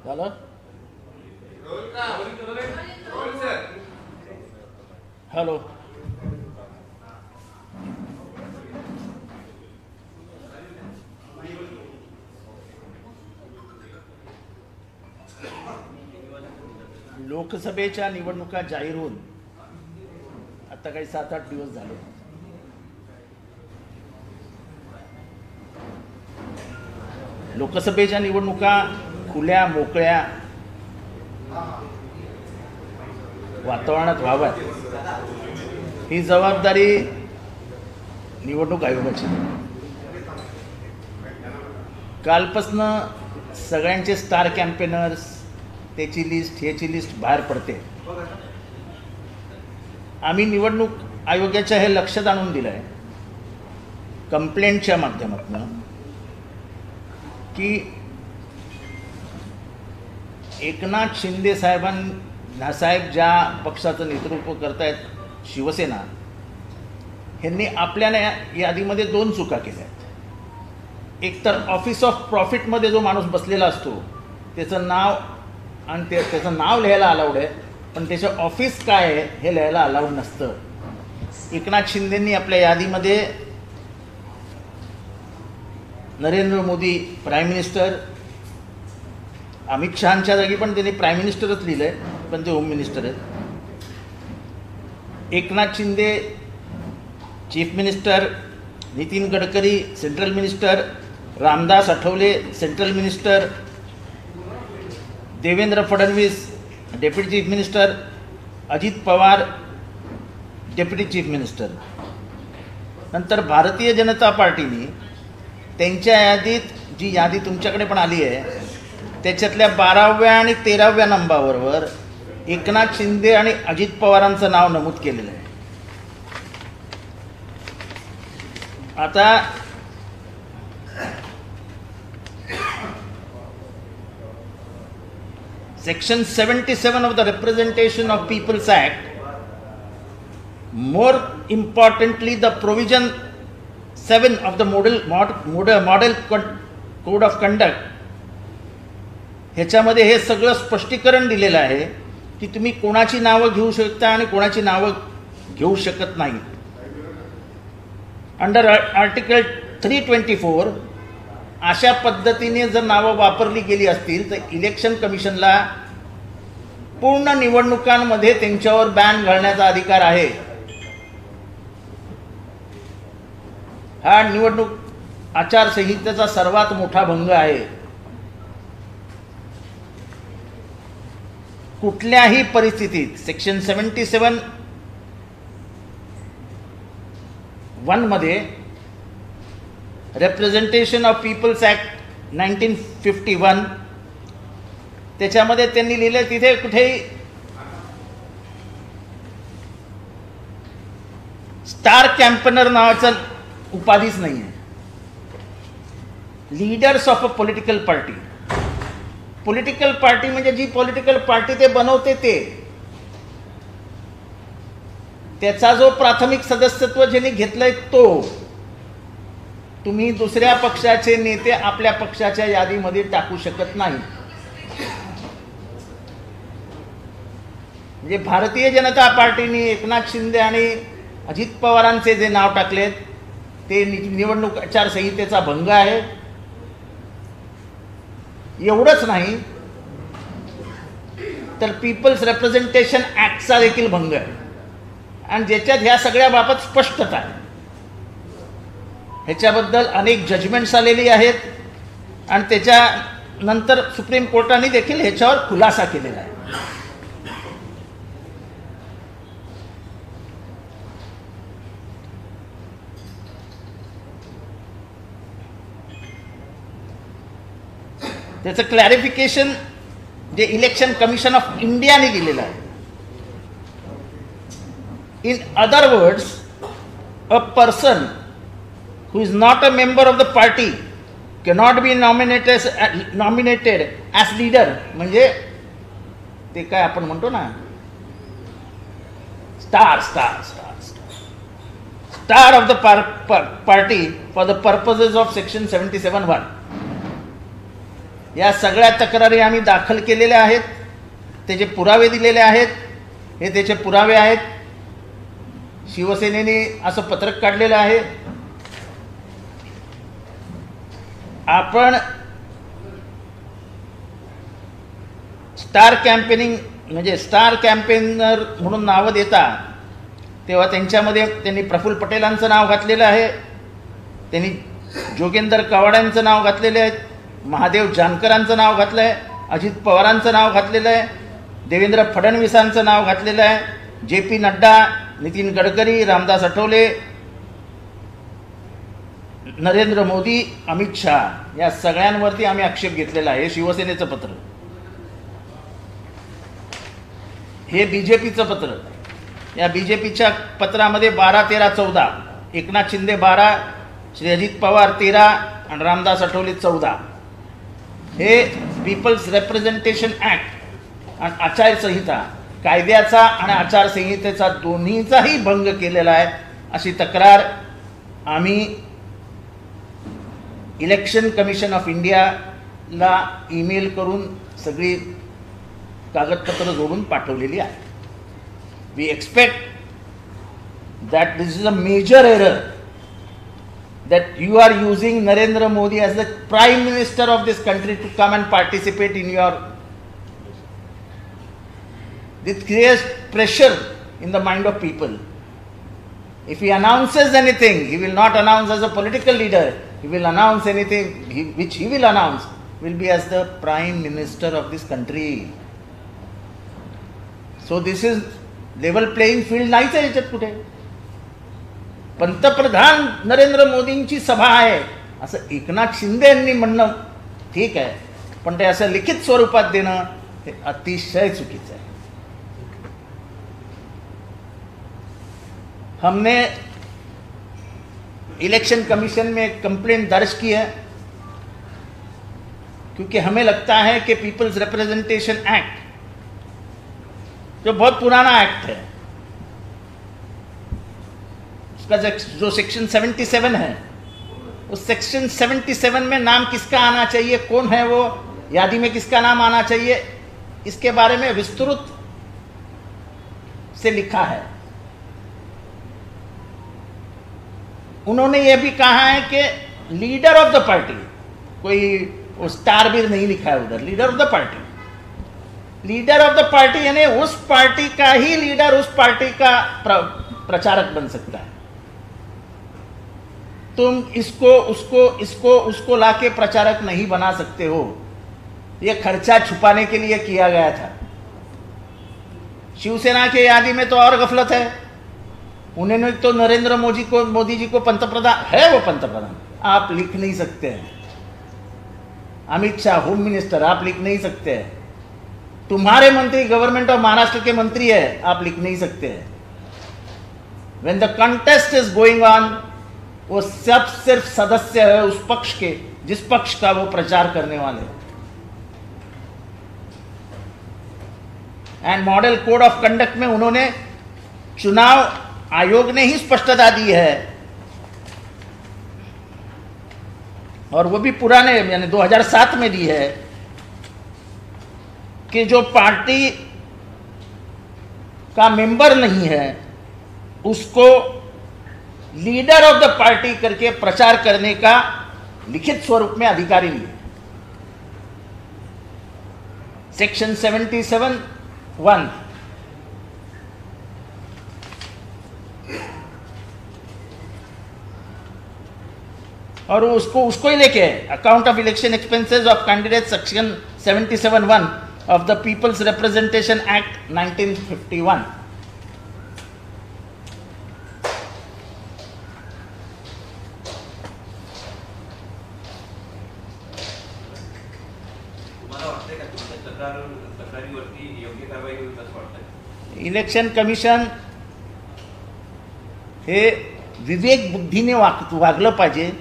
झालं? हॅलो. लोकसभेच्या निवडणुका जाहीर होऊन आता काही 7-8 दिवस झाले. लोकसभेच्या निवडणुका खुल्या मोकळ्या वातावरणात व्हाव्यात ही जबाबदारी निवडणूक आयोगाची. कालपासनं सगळ्यांचे स्टार कॅम्पेनर्स, त्याची लिस्ट, ह्याची लिस्ट बाहेर पडते. आम्ही निवडणूक आयोगाच्या हे लक्षात आणून दिलं आहे कंप्लेंटच्या माध्यमातून की एकनाथ शिंदे साहेब ज्या पक्षाचं नेतृत्व करतायत, शिवसेना, ह्यांनी आपल्या यादीमध्ये 2 चुका केल्या आहेत. एक तर ऑफिस ऑफ प्रॉफिटमध्ये जो माणूस बसलेला असतो त्याचं नाव आणि त्याचं नाव लिहायला अलाउड आहे, पण त्याचं ऑफिस काय आहे हे लिहायला अलाउड नसतं. एकनाथ शिंदेंनी आपल्या यादीमध्ये नरेंद्र मोदी प्राईम मिनिस्टर, अमित शहांच्या जागी पण त्यांनी प्राईम मिनिस्टरच लिहिलं आहे, पण ते होम मिनिस्टर आहेत. Eknath Shinde chief minister, Nitin Gadkari central minister, Ramdas Athawale central minister, Devendra Fadnavis deputy chief minister, Ajit Pawar deputy chief minister. नंतर भारतीय जनता पार्टीने त्यांच्या यादीत, जी यादी तुमच्याकडे पण आली आहे, त्याच्यातल्या 12व्या आणि 13व्या नंबरवर एकनाथ शिंदे आणि अजित पवारांचं नाव नमूद केलेलं आहे. आता Section 77 of the Representation of People's Act, more importantly the provision 7 of the model code of conduct, ह्याच्यामध्ये हे सगळं स्पष्टीकरण दिलेलं आहे की तुम्ही कोणाची नावं घेऊ शकता आणि कोणाची नावं घेऊ शकत नाही. अंडर आर्टिकल 324 अशा पद्धतीने जर नावं वापरली गेली असतील तर इलेक्शन कमिशनला पूर्ण निवडणुकांमध्ये त्यांच्यावर बॅन घालण्याचा अधिकार आहे. हा निवडणूक आचारसंहितेचा सर्वात मोठा भंग आहे. कुठल्याही परिस्थितीत सेक्शन 77(1) मध्ये रिप्रेझेंटेशन ऑफ पीपल्स ॲक्ट 1951 त्याच्यामध्ये त्यांनी लिहिलं, तिथे कुठेही स्टार कॅम्पेनर नावाचं उपाधीच नाही आहे. Leaders of a political party, political party म्हणजे जी पॉलिटिकल पार्टी ते बनवते त्याचा जो प्राथमिक सदस्यत्व ज्यांनी घेतलंय तो, तुम्ही दुसऱ्या पक्षाचे नेते आपल्या पक्षाच्या यादीमध्ये टाकू शकत नाही. म्हणजे भारतीय जनता पार्टीने एकनाथ शिंदे आणि अजित पवारांचे जे नाव टाकलेत ते निवडणूक आचारसंहितेचा भंग आहे. एवढंच नाही तर पीपल्स रिप्रेझेंटेशन ॲक्टचा देखील भंग आहे, आणि ज्याच्यात ह्या सगळ्या बाबत स्पष्टता आहे. ह्याच्याबद्दल अनेक जजमेंट्स आलेली आहेत आणि त्याच्यानंतर सुप्रीम कोर्टाने देखील ह्याच्यावर खुलासा केलेला आहे. त्याचं क्लॅरिफिकेशन जे इलेक्शन कमिशन ऑफ इंडियाने दिलेलं आहे. In other words, a person who is not a member of the party cannot be nominated as leader. म्हणजे ते काय आपण म्हणतो ना, star of the party for the purposes of section 77(1). या सगळ्या तक्रारी आम्ही दाखल केलेल्या आहेत, त्याचे पुरावे दिलेले आहेत. हे त्याचे पुरावे आहेत. शिवसेनेने असं पत्रक काढलेलं आहे. आपण स्टार कॅम्पेनिंग म्हणजे स्टार कॅम्पेनर म्हणून नावं देता तेव्हा त्यांच्यामध्ये त्यांनी प्रफुल्ल पटेलांचं नाव घातलेलं आहे, त्यांनी जोगेंद्र कवाड्यांचं नाव घातलेलं आहे, महादेव जानकरांचं नाव घातलं आहे, अजित पवारांचं नाव घातलेलं आहे, देवेंद्र फडणवीसांचं नाव घातलेलं आहे, JP नड्डा, नितीन गडकरी, रामदास आठवले, नरेंद्र मोदी, अमित शहा या सगळ्यांवरती आम्ही आक्षेप घेतलेला आहे. हे शिवसेनेचं पत्र, हे BJPचं पत्र. या BJPच्या पत्रामध्ये 12, 13, 14 एकनाथ शिंदे 12, श्री अजित पवार 13 आणि रामदास आठवले 14 हे पीपल्स रिप्रेझेंटेशन ॲक्ट आणि आचारसंहिता कायद्याचा आणि आचारसंहितेचा दोन्हीचाही भंग केलेला आहे अशी तक्रार आम्ही इलेक्शन कमिशन ऑफ इंडियाला ईमेल करून सगळी कागदपत्र जोडून पाठवलेली आहे. We expect that this is a major error that you are using Narendra Modi as the Prime Minister of this country to come and participate in your. This creates pressure in the mind of people. If he announces anything, he will not announce as a political leader. He will announce anything which he will announce will be as the Prime Minister of this country. So this is level playing field नाहीच आहे याच्यात कुठे. पंतप्रधान नरेंद्र मोदींची सभा आहे असं एकनाथ शिंदे यांनी म्हणणं ठीक आहे, पण ते असं लिखित स्वरूपात देणं हे अतिशय चुकीचं आहे. हमने इलेक्शन कमीशन में एक कंप्लेंट दर्ज की है क्योंकि हमें लगता है कि पीपल्स रिप्रेजेंटेशन एक्ट जो बहुत पुराना एक्ट है, उसका जो सेक्शन 77 है, उस सेक्शन 77 में नाम किसका आना चाहिए, कौन है वो, यादी में किसका नाम आना चाहिए, इसके बारे में विस्तृत से लिखा है. उन्होंने ये भी कहा है कि लीडर ऑफ द पार्टी, कोई वो स्टार भी नहीं लिखा है उधर, leader of the party. Leader of the party यानी उस पार्टी का ही लीडर उस पार्टी का प्रचारक बन सकता है. तुम इसको लाके प्रचारक नहीं बना सकते हो. ये खर्चा छुपाने के लिए किया गया था. शिवसेना के यादी में तो और गफलत है. उन्होंने तो नरेंद्र मोदी जी को पंतप्रधान है, वो पंतप्रधान आप लिख नहीं सकते हैं. अमित शाह होम मिनिस्टर आप लिख नहीं सकते हैं. तुम्हारे मंत्री गवर्नमेंट ऑफ महाराष्ट्र के मंत्री है, आप लिख नहीं सकते हैं. When the contest is going on, वो सब सिर्फ सदस्य है उस पक्ष के जिस पक्ष का वो प्रचार करने वाले. End model code of conduct में उन्होंने, चुनाव आयोग ने ही स्पष्टता दी है, और वो भी पुराने यानी 2007 में दी है, कि जो पार्टी का मेंबर नहीं है उसको लीडर ऑफ द पार्टी करके प्रचार करने का लिखित स्वरूप में अधिकारी नहीं है. सेक्शन 77(1). और उसको ही लेके account of election expenses of candidate section 77(1) of the People's Representation Act 1951. Election commission हे विवेक बुद्धीने वागलं पाहिजे,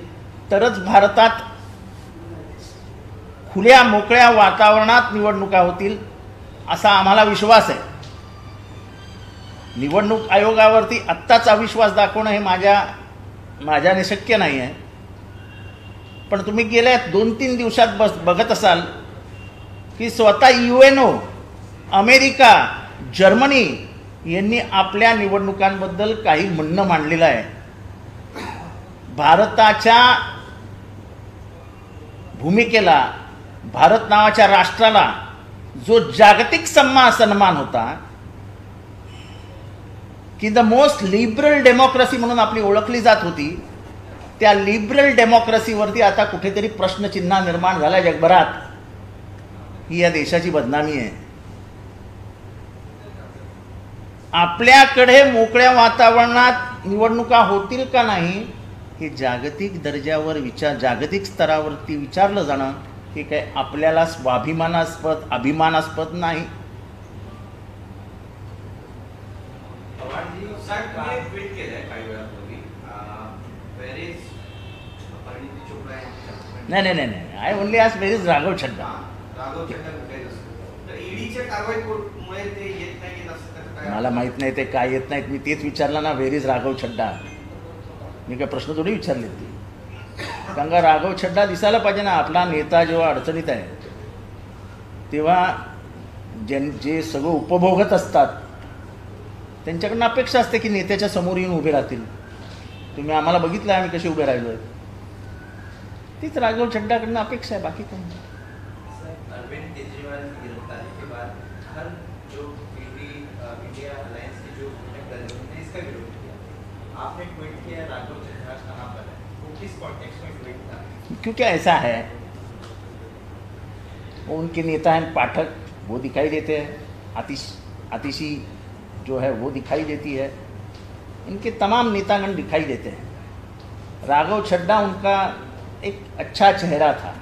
तरच भारतात खुल्या मोकळ्या वातावरणात निवडणुका होतील असा आम्हाला विश्वास आहे. निवडणूक आयोगावरती आत्ताच अविश्वास दाखवणं हे माझ्याने शक्य नाही आहे. पण तुम्ही गेल्या 2-3 दिवसात बघत असाल की स्वतः UNO, अमेरिका, जर्मनी यांनी आपल्या निवडणुकांबद्दल काही म्हणणं मांडलेलं आहे. भारताच्या भूमिकेला, भारत नावाच्या राष्ट्राला जो जागतिक सन्मान होता, की द मोस्ट लिबरल डेमोक्रेसी म्हणून आपली ओळखली जात होती, त्या लिबरल डेमोक्रेसीवरती आता कुठेतरी प्रश्नचिन्ह निर्माण झाला जगभरात. ही या देशाची बदनामी आहे. आपल्याकडे मोकळ्या वातावरणात निवडणुका होतील का नाही हे जागतिक दर्जावर जागतिक स्तरावरती विचारलं जाणं हे काय आपल्याला अभिमानास्पद नाही. नाही. आय ओनली आज वेर इज राघव छड्डा. मला माहित नाही ते काय येत नाहीत. मी तेच विचारलं ना, वेर इज राघव छड्डा. मी काय प्रश्न थोडी विचारले ती. कारण का राघव छड्डा दिसायला पाहिजे ना. आपला नेता जेव्हा अडचणीत आहे तेव्हा जे सगळं उपभोगत असतात त्यांच्याकडनं अपेक्षा असते की नेत्याच्या समोर येऊन उभे राहतील. तुम्ही आम्हाला बघितलं आम्ही कसे उभे राहिलो. तीच राघव छड्डाकडनं अपेक्षा आहे, बाकी काही नाही. अरविंद केजरीवाल की गिरफ्तारी के बाद हर जो इंडिया अलायंस के जो ने इसका विरोध किया. आपने ट्वीट किया राघव छड्डा कहाँ पर है, वो किस कॉन्टेक्स्ट में ट्वीट था? क्योंकि ऐसा है, वो उनके नेता हैं पाठक, वो दिखाई देते हैं. आतिशी जो है वो दिखाई देती है. इनके तमाम नेतागण दिखाई देते हैं. राघव छड्डा उनका एक अच्छा चेहरा था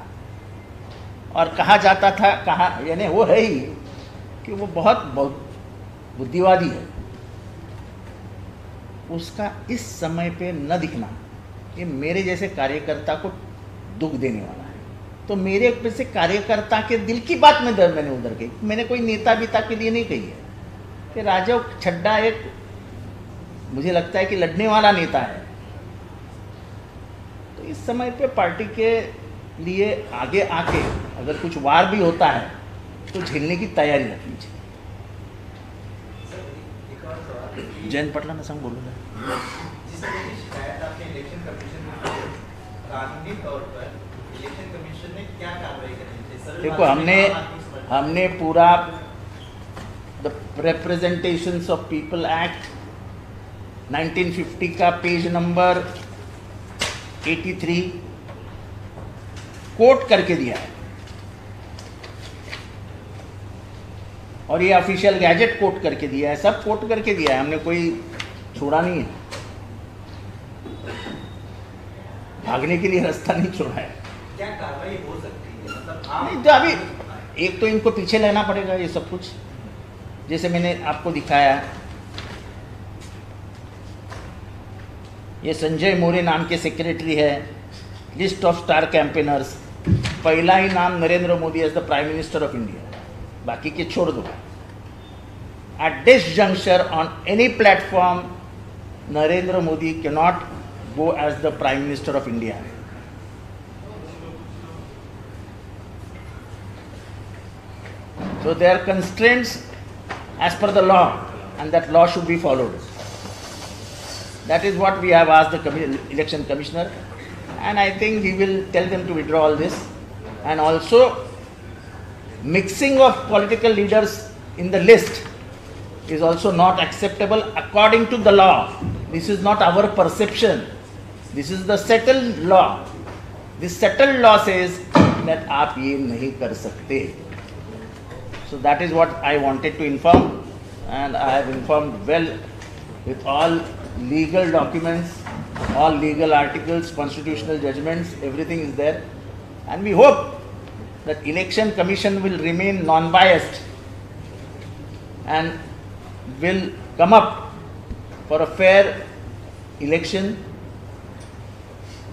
और कहा जाता था, यानी वो है ही कि वो बहुत बुद्धिवादी है. उसका इस समय पे न दिखना ये मेरे जैसे कार्यकर्ता को दुख देने वाला है. तो मेरे से कार्यकर्ता के दिल की बात मैंने उधर कही. मैंने कोई नेता बीता के लिए नहीं कही है कि राघव छड्डा एक, मुझे लगता है कि लड़ने वाला नेता है. तो इस समय पे पार्टी के लिए आगे आके अगर कुछ वार भी होता है तो झेलने की तैयारी रखनी चाहिए. जयंत पटला ना सांग बोलूँगा. देखो हमने पूरा the representations of people act 1950 का पेज नंबर 83 कोट करके दिया है और ये ऑफिशियल गैजेट कोट करके दिया है. सब कोट करके दिया है, हमने कोई छोड़ा नहीं है. भागने के लिए रास्ता नहीं छोड़ा है. क्या कार्रवाई हो सकती है? मतलब नहीं तो अभी एक तो इनको पीछे लेना पड़ेगा ये सब कुछ, जैसे मैंने आपको दिखाया. ये संजय मोरे नाम के सेक्रेटरी है. List of star campaigners. पहला ही नाम Narendra Modi as the prime minister of India, बाकी के छोड़ दो. At this junction on any platform Narendra Modi cannot go as the prime minister of India. So there are constraints as per the law and that law should be followed. That is what we have asked the election commissioner, and I think he will tell them to withdraw all this. And also mixing of political leaders in the list is also not acceptable according to the law. This is not our perception. This is the settled law. This settled law says that आप ये नहीं कर सकते. So that is what I wanted to inform, and I have informed well with all legal documents, all legal articles, constitutional judgments, everything is there. And we hope that election commission will remain non-biased and will come up for a fair election,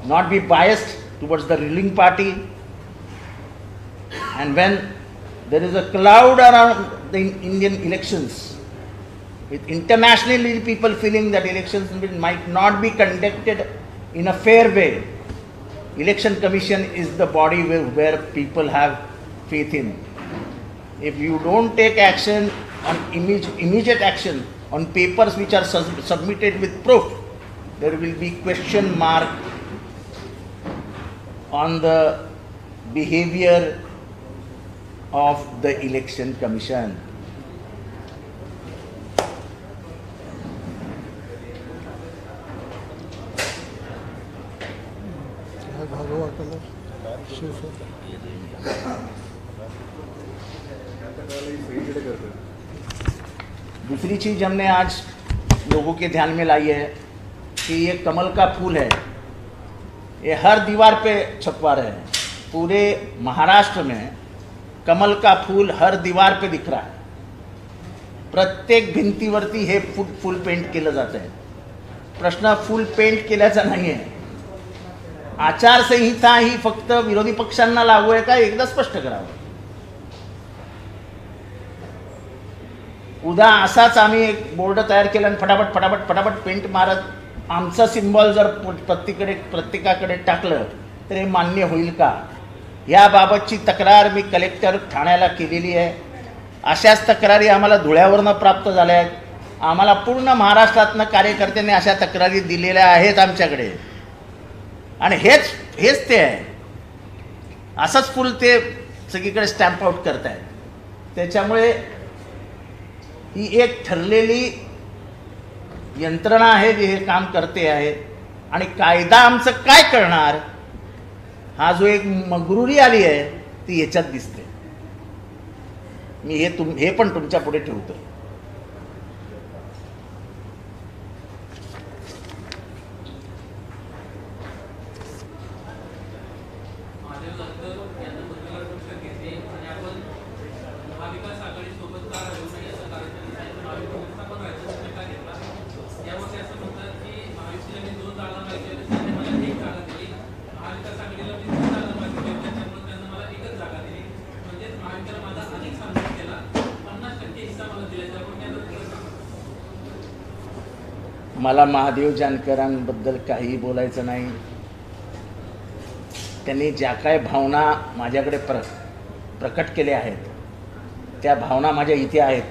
not be biased towards the ruling party. And when there is a cloud around the Indian elections, with internationally people feeling that elections might not be conducted in a fair way, Election Commission is the body where people have faith in. if you don't take action on immediate action on papers which are submitted with proof, there will be question mark on the behavior of the election commission. दूसरी चीज हमने आज लोगों के ध्यान में लाई है कि ये कमल का फूल है, ये हर दीवार पे छपवा रहे हैं। पूरे महाराष्ट्र में कमल का फूल हर दीवार पे दिख रहा है, प्रत्येक भिंतीवरती हे फूल पेंट केलं जात आहे। प्रश्न फूल पेंट केल्याचा नाही आहे, आचारसंहिता ही फक्त विरोधी पक्षांना लागू आहे का एकदा स्पष्ट करावं। उद्या असाच आम्ही एक बोर्ड तयार केला आणि फटाफट पेंट मारत आमचा सिम्बॉल जर प्रत्येकाकडे टाकलं तर हे मान्य होईल का? याबाबतची तक्रार मी कलेक्टर ठाण्याला केलेली आहे। अशाच तक्रारी आम्हाला धुळ्यावरनं प्राप्त झाल्या आहेत। आम्हाला पूर्ण महाराष्ट्रातनं कार्यकर्त्यांनी अशा तक्रारी दिलेल्या आहेत आमच्याकडे, आणि हेच ते आहे। असंच फुल ते सगळीकडे स्टॅम्प आउट करतायत। त्याच्यामुळे ही एक ठरलेली यंत्रणा आहे जी हे काम करते आहे, आणि कायदा आमचं काय करणार हा जो एक मगरुरी आली आहे ती याच्यात दिसते। मी हे पण तुमच्या पुढे ठेवतो। मला महादेव जानकरांबद्दल काही बोलायचं नाही। त्यांनी ज्या काय भावना माझ्याकडे प्रकट केल्या आहेत त्या भावना माझ्या इथे आहेत,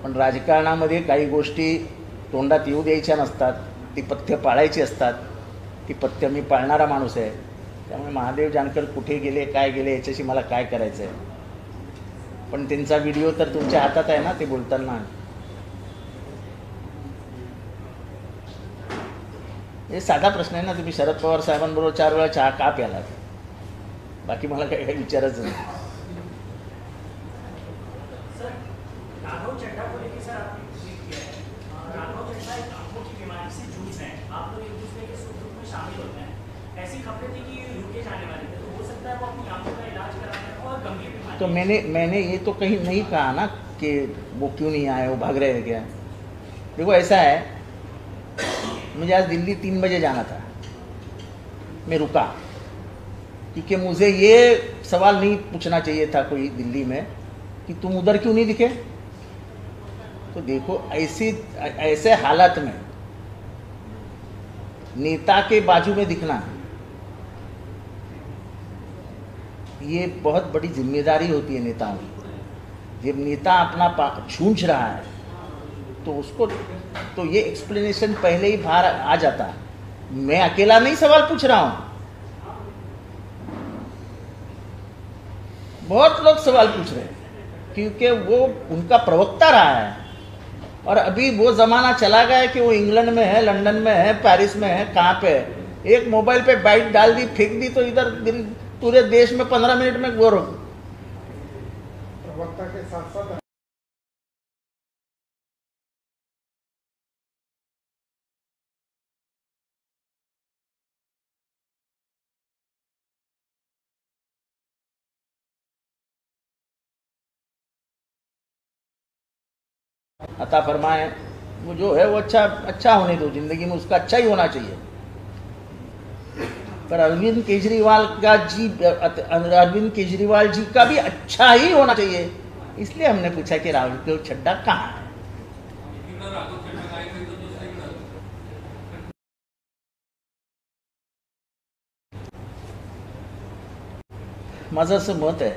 पण राजकारणामध्ये काही गोष्टी तोंडात येऊ द्यायच्या नसतात, ती पथ्य पाळायची असतात। ती पथ्य मी पाळणारा माणूस आहे, त्यामुळे महादेव जानकर कुठे गेले काय गेले याच्याशी मला काय करायचं आहे। पण त्यांचा व्हिडिओ तर तुमच्या हातात आहे ना, ते बोलताना हे साधा प्रश्न आहे ना, तुम्ही शरद पवार साहेबांबरोबर 4 वेळा चहा का प्यालात? बाकी मला काही विचारायचं नाही। तो मैंने ये तो कहीं नहीं कहा ना कि वो क्यों नहीं आए, वो भाग रहे हैं क्या। देखो ऐसा है, मुझे आज दिल्ली 3 बजे जाना था, मैं रुका क्योंकि मुझे ये सवाल नहीं पूछना चाहिए था कोई दिल्ली में कि तुम उधर क्यों नहीं दिखे। तो देखो ऐसे हालात में नेता के बाजू में दिखना ये बहुत बड़ी जिम्मेदारी होती है नेताओं की। जब नेता अपना छूंछ रहा है तो उसको तो ये एक्सप्लेनेशन पहले ही बाहर आ जाता। मैं अकेला नहीं सवाल पूछ रहा हूं, बहुत लोग सवाल पूछ रहे हैं क्योंकि वो उनका प्रवक्ता रहा है। और अभी वो ज़माना चला गया कि वो इंग्लैंड में है, लंदन में है, पेरिस में है, कहाँ पे है, एक मोबाइल पे बाइट डाल दी, फेंक दी तो इधर पूरे देश में 15 मिनट में गौरव। प्रवक्ता के साथ साथ अता फरमाए वो जो है वो अच्छा होने दो, जिंदगी में उसका अच्छा ही होना चाहिए। पर अरविंद केजरीवाल जी का भी अच्छा ही होना चाहिए, इसलिए हमने पूछा कि राघव चड्ढा कहाँ है। माझं असं मत आहे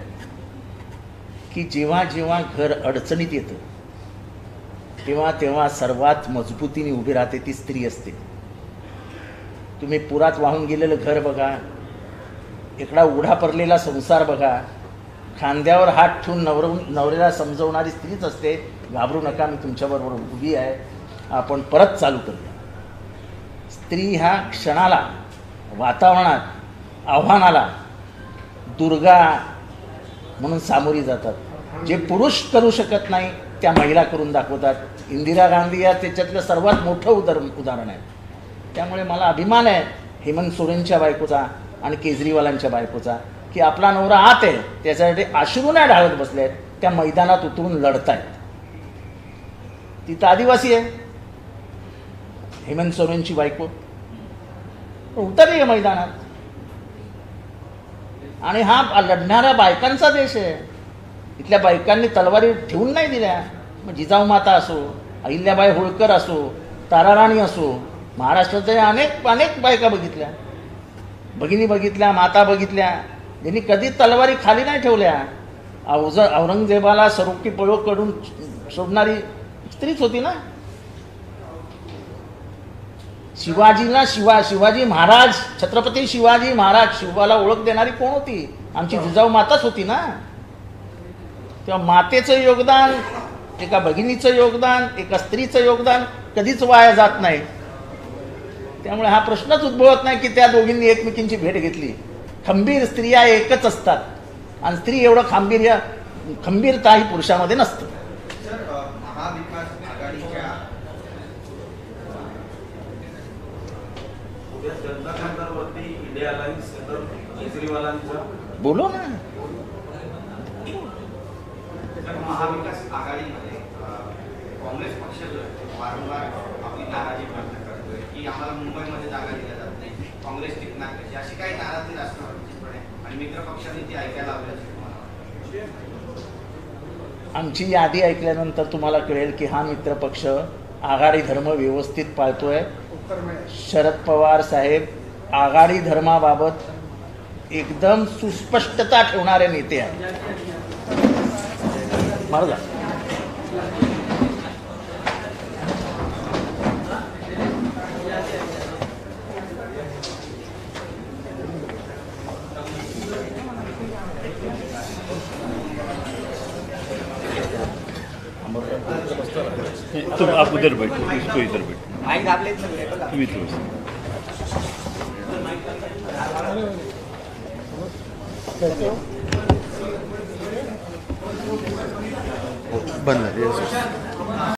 की जेव्हा जेव्हा घर अडचणीत येतं तेव्हा तेव्हा सर्वात मजबूतीने उभी राहते ती स्त्री असते. तुम्ही पुरात वाहून गेलेलं घर बघा, एकडा उघडा पडलेला संसार बघा, खांद्यावर हात ठेवून नवऱ्याला समजवणारी स्त्रीच असते. घाबरू नका, मी तुमच्याबरोबर उभी आहे, आपण परत चालू करूया. स्त्री ह्या क्षणाला, वातावरणात, आव्हानाला दुर्गा म्हणून सामोरी जातात. जे पुरुष करू शकत नाही त्या महिला करून दाखवतात. इंदिरा गांधी या त्याच्यातलं सर्वात मोठं उदाहरण आहे. त्यामुळे मला अभिमान आहे हेमंत सोरेनच्या बायकोचा आणि केजरीवालांच्या बायकोचा, की आपला नवरा आत आहे त्याच्यासाठी अश्रू नाही ढाळत बसले आहेत, त्या मैदानात उतरून लढत आहेत. ती तर आदिवासी आहे हेमंत सोरेनची बायको, उतरली आहे मैदानात. आणि हा लढणाऱ्या बायकांचा देश आहे. इथल्या बायकांनी तलवारी ठेवून नाही दिल्या. मग जिजाऊ माता असो, अहिल्याबाई होळकर असो, ताराराणी असो, महाराष्ट्राच्या अनेक अनेक बायका बघितल्या, भगिनी बघितल्या, माता बघितल्या, ज्यांनी कधी तलवारी खाली नाही ठेवल्या. औरंगजेबाला सरोकी पळो कडून सोडणारी स्त्रीच होती ना. शिवाजीला शिवाजी महाराज, छत्रपती शिवाजी महाराज, शिवाला ओळख देणारी कोण होती? आमची जिजाऊ माताच होती ना. तेव्हा मातेचं योगदान, एका भगिनीचं योगदान, एका स्त्रीचं योगदान कधीच वाया जात नाही. त्यामुळे हा प्रश्नच उद्भवत नाही की त्या दोघींनी एकमेकींची भेट घेतली. खंबीर स्त्रिया एकच असतात आणि स्त्री एवढं खंबीरता ही पुरुषामध्ये नसतं. सर, महाविकास आघाडीच्या जनता दरबारवरती इंडिया अलायन्स केजरीवालांचा बोलो ना. महाविकास आघाडीमध्ये काँग्रेस पक्ष जो आहे वारंवार आपली नाराजी व्यक्त करतोय की आम्हाला मुंबईमध्ये जागा दिल्या जात नाही, काँग्रेस टिकणार कशी, अशी काही नाराजी राष्ट्रवादीकडे आणि मित्र पक्षांनी ती ऐकायला लावल्याची तुम्हाला आमची यादी ऐकल्यानंतर तुम्हाला कळेल की हा मित्रपक्ष आघाडी धर्म व्यवस्थित पाळतोय. शरद पवार साहेब आघाडी धर्माबाबत एकदम सुस्पष्टता ठेवणारे नेते आहेत. बरोबर. तुम आप उधर बैठो, इसको इधर बैठो, तुम इधर बसो. बंद झाली.